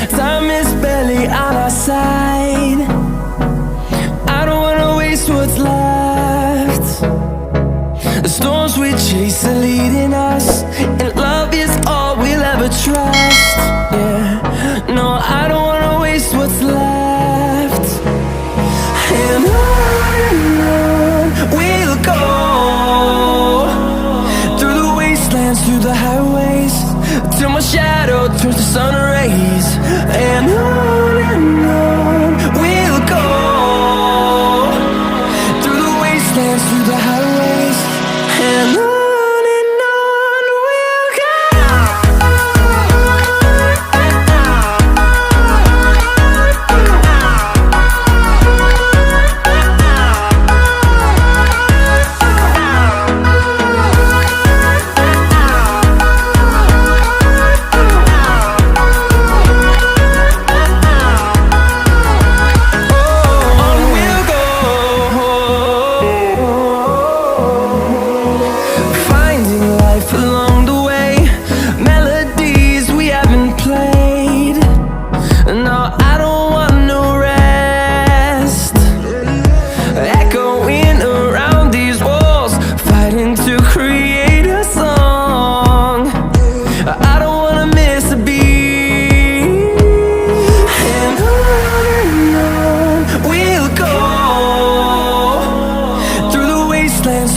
Time is barely on our side. I don't wanna waste what's left. The storms we chase are leading us, and love is all we'll ever trust. Yeah, no, I don't wanna waste what's left. And on we'll go, through the wastelands, through the highways, till my shadow turns to sun rays. And on we'll go, through the wastelands, through the highways, and on we'll go.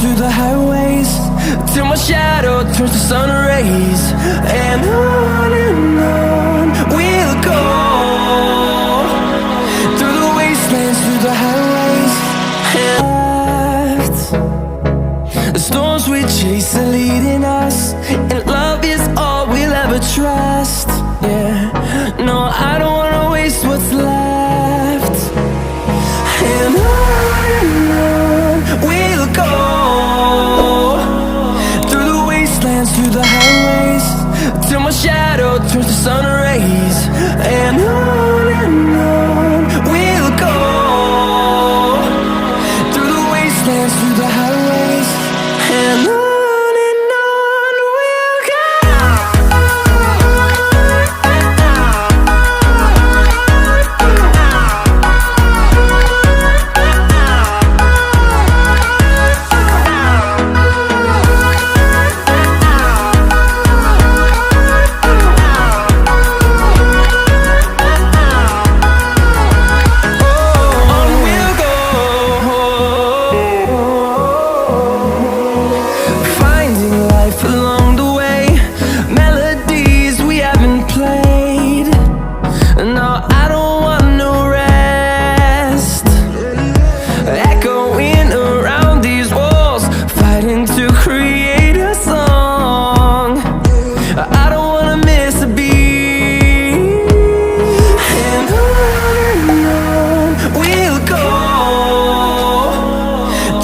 Through the highways, till my shadow turns to sun rays. And on we'll go, through the wastelands, through the highways, and the storms we chase are leading us, and love is all we'll ever trust. Yeah, no, I don't wanna waste what's left. And on we'll go, through the highways, till my shadow turns to sun